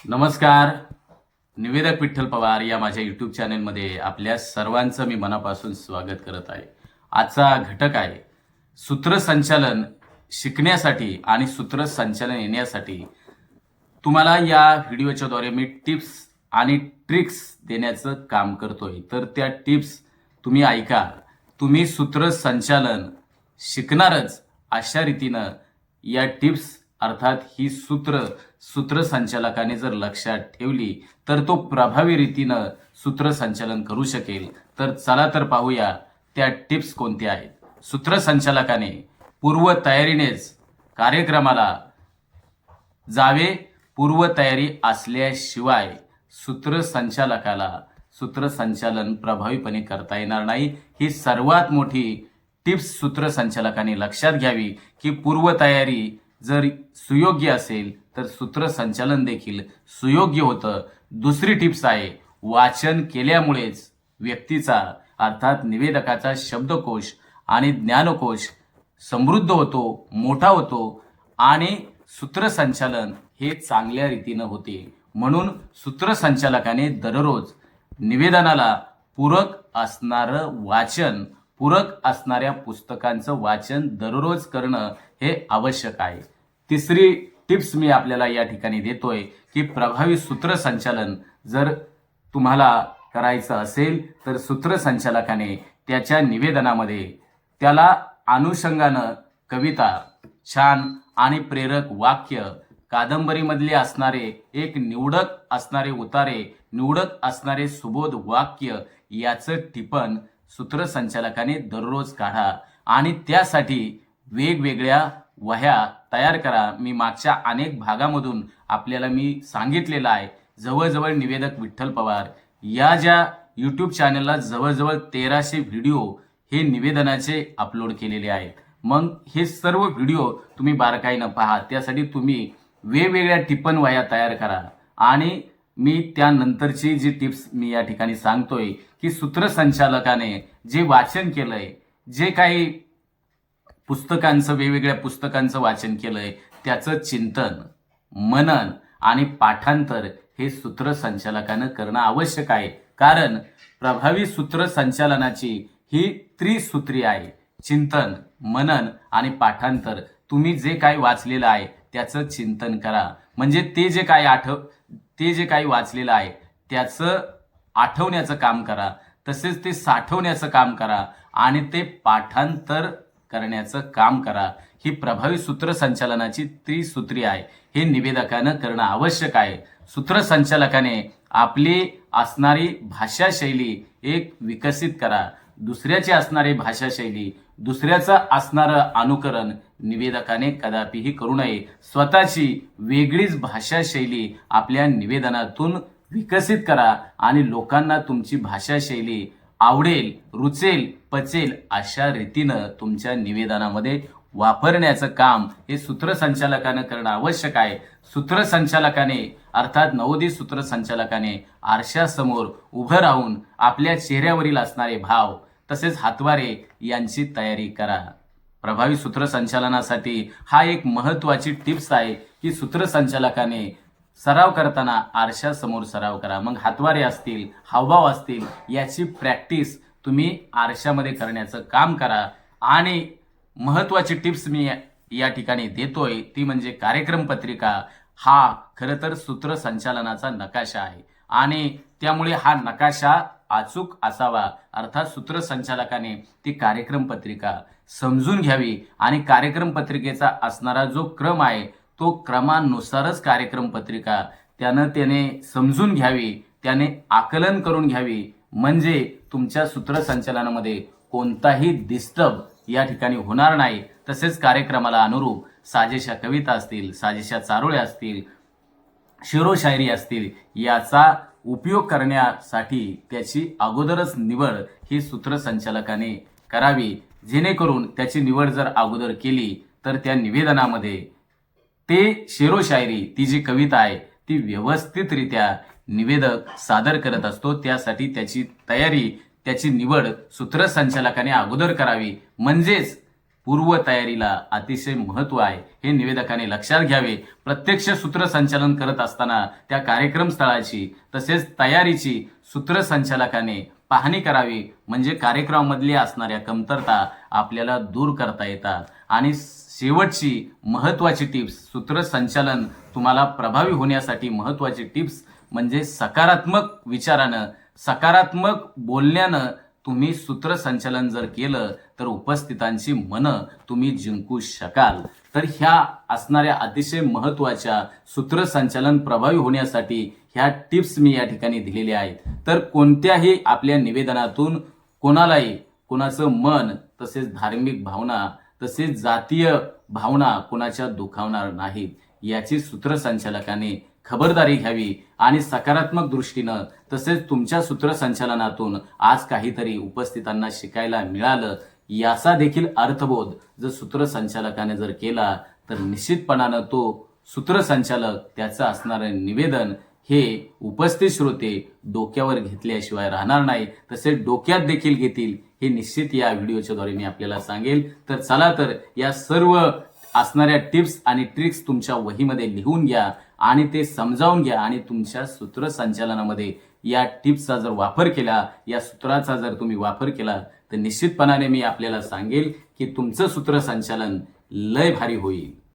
नमस्कार. निवेदक विठ्ठल पवार या माझ्या यूट्यूब चॅनलमध्ये आपल्या सर्वांचं मी मनापासून स्वागत करत आहे. आजचा घटक आहे सूत्रसंचालन शिकण्यासाठी आणि सूत्रसंचालन येण्यासाठी तुम्हाला या व्हिडिओच्या द्वारे मी टिप्स आणि ट्रिक्स देण्याचं काम करतोय. तर त्या टिप्स तुम्ही ऐका. तुम्ही सूत्रसंचालन शिकणारच अशा रीतीनं या टिप्स अर्थात ही सूत्रसंचालकाने जर लक्षात ठेवली तर तो प्रभावी रीतीनं सूत्रसंचालन करू शकेल. तर चला तर पाहूया त्या टिप्स कोणत्या आहेत. सूत्रसंचालकाने पूर्वतयारीनेच कार्यक्रमाला जावे. पूर्वतयारी असल्याशिवाय सूत्रसंचालकाला सूत्रसंचालन प्रभावीपणे करता येणार नाही. ही सर्वात मोठी टिप्स सूत्रसंचालकाने लक्षात घ्यावी की पूर्वतयारी जर सुयोग्य असेल तर सूत्रसंचालन देखील सुयोग्य होतं. दुसरी टिप्स आहे वाचन केल्यामुळेच व्यक्तीचा अर्थात निवेदकाचा शब्दकोश आणि ज्ञानकोश समृद्ध होतो, मोठा होतो आणि सूत्रसंचालन हे चांगल्या रीतीनं होते. म्हणून सूत्रसंचालकाने दररोज निवेदनाला पूरक असणारं वाचन, पूरक असणाऱ्या पुस्तकांचं वाचन दररोज करणं हे आवश्यक आहे. तिसरी टिप्स मी आपल्याला या ठिकाणी देतोय की प्रभावी सूत्रसंचालन जर तुम्हाला करायचं असेल तर सूत्रसंचालकाने त्याच्या निवेदनामध्ये त्याला अनुषंगानं कविता, छान आणि प्रेरक वाक्य, कादंबरीमधले असणारे एक निवडक असणारे उतारे, निवडक असणारे सुबोध वाक्य याचं टिपण सूत्रसंचालकाने दररोज काढा आणि त्यासाठी वेगवेगळ्या वह्या तयार करा. मी मागच्या अनेक भागामधून आपल्याला मी सांगितलेलं आहे. जवळजवळ निवेदक विठ्ठल पवार या ज्या यूट्यूब चॅनलला जवळजवळ 1300 व्हिडिओ हे निवेदनाचे अपलोड केलेले आहेत. मग हे सर्व व्हिडिओ तुम्ही बारकाईनं पहा. त्यासाठी तुम्ही वेगवेगळ्या टिपण वह्या तयार करा आणि मी त्यानंतरची जी टिप्स मी या ठिकाणी सांगतोय की सूत्रसंचालकाने जे वाचन केलंय, जे काही पुस्तकांचं वेगवेगळ्या पुस्तकांचं वाचन केलंय त्याचं चिंतन, मनन आणि पाठांतर हे सूत्रसंचालकानं करणं आवश्यक आहे. कारण प्रभावी सूत्रसंचालनाची ही त्रिसूत्री आहे. चिंतन, मनन आणि पाठांतर. तुम्ही जे काही वाचलेलं आहे त्याचं चिंतन करा. म्हणजे ते जे काही वाचलेलं आहे त्याचं आठवण्याचं काम करा, तसेच ते साठवण्याचं काम करा आणि ते पाठांतर करण्याचं काम करा. ही प्रभावी सूत्रसंचालनाची त्रिसूत्री आहे. हे निवेदकानं करणं आवश्यक आहे. सूत्रसंचालकाने आपली असणारी भाषाशैली एक विकसित करा. दुसऱ्याची असणारी भाषाशैली, दुसऱ्याचं असणारं अनुकरण निवेदकाने कदापिही करू नये. स्वतःची वेगळीच भाषाशैली आपल्या निवेदनातून विकसित करा आणि लोकांना तुमची भाषाशैली आवडेल, रुचेल, पचेल अशा रीतीनं तुमच्या निवेदनामध्ये वापरण्याचं काम हे सूत्रसंचालकानं करणं आवश्यक आहे. सूत्रसंचालकाने अर्थात नवोदित सूत्रसंचालकाने आरशासमोर उभं राहून आपल्या चेहऱ्यावरील असणारे भाव तसेच हातवारे यांची तयारी करा. प्रभावी सूत्रसंचालनासाठी हा एक महत्त्वाची टिप्स आहे की सूत्रसंचालकाने सराव करताना आरशासमोर सराव करा. मग हातवारे असतील, हावभाव असतील याची प्रॅक्टिस तुम्ही आरशामध्ये करण्याचं काम करा. आणि महत्त्वाची टिप्स मी या ठिकाणी देतोय ती म्हणजे कार्यक्रम पत्रिका. हा खरं तर सूत्रसंचालनाचा नकाशा आहे आणि त्यामुळे हा नकाशा अचूक असावा. अर्थात सूत्रसंचालकाने ती कार्यक्रम पत्रिका समजून घ्यावी आणि कार्यक्रम पत्रिकेचा असणारा जो क्रम आहे तो क्रमानुसारच कार्यक्रम पत्रिका त्याने समजून घ्यावी, त्याने आकलन करून घ्यावी. म्हणजे तुमच्या सूत्रसंचालनामध्ये कोणताही डिस्टर्ब या ठिकाणी होणार नाही. तसेच कार्यक्रमाला अनुरूप साजेशा कविता असतील, साजेशा चारोळ्या असतील, शेरोशायरी असतील याचा उपयोग करण्यासाठी त्याची अगोदरच निवड ही सूत्रसंचालकाने करावी. जेणेकरून त्याची निवड जर अगोदर केली तर त्या निवेदनामध्ये ते शेरोशायरी, ती जी कविता आहे ती व्यवस्थितरित्या निवेदक सादर करत असतो. त्यासाठी त्याची तयारी, त्याची निवड सूत्रसंचालकाने अगोदर करावी. म्हणजेच पूर्वतयारीला अतिशय महत्त्व आहे हे निवेदकाने लक्षात घ्यावे. प्रत्यक्ष सूत्रसंचालन करत असताना त्या कार्यक्रम स्थळाची तसेच तयारीची सूत्रसंचालकाने पाहणी करावी, म्हणजे कार्यक्रमामधली असणाऱ्या कमतरता आपल्याला दूर करता येतात. आणि शेवटची महत्त्वाची टिप्स, सूत्रसंचालन तुम्हाला प्रभावी होण्यासाठी महत्त्वाची टिप्स म्हणजे सकारात्मक विचारानं, सकारात्मक बोलण्यानं तुम्ही सूत्रसंचालन जर केलं तर उपस्थितांची मनं तुम्ही जिंकू शकाल. तर ह्या असणाऱ्या अतिशय महत्त्वाच्या सूत्रसंचालन प्रभावी होण्यासाठी ह्या टिप्स मी या ठिकाणी दिलेल्या आहेत. तर कोणत्याही आपल्या निवेदनातून कोणालाही कोणाचं मन तसेच धार्मिक भावना तसेच जातीय भावना कोणाच्या दुखावणार नाहीत याची सूत्रसंचालकाने खबरदारी घ्यावी. आणि सकारात्मक दृष्टीनं तसेच तुमच्या सूत्रसंचालनातून आज काहीतरी उपस्थितांना शिकायला मिळालं याचा देखील अर्थबोध जर सूत्रसंचालकाने जर केला तर निश्चितपणानं तो सूत्रसंचालक त्याचं असणारं निवेदन हे उपस्थित श्रोते डोक्यावर घेतल्याशिवाय राहणार नाही, तसेच डोक्यात देखील घेतील हे निश्चित या व्हिडिओच्या द्वारे मी आपल्याला सांगेल. तर चला तर या सर्व असणाऱ्या टिप्स आणि ट्रिक्स तुमच्या वहीमध्ये लिहून घ्या आणि ते समजावून घ्या आणि तुमच्या सूत्रसंचालनामध्ये या टिप्सचा जर वापर केला, या सूत्राचा जर तुम्ही वापर केला तर निश्चितपणाने मी आपल्याला सांगेल की तुमचं सूत्रसंचालन लय भारी होईल.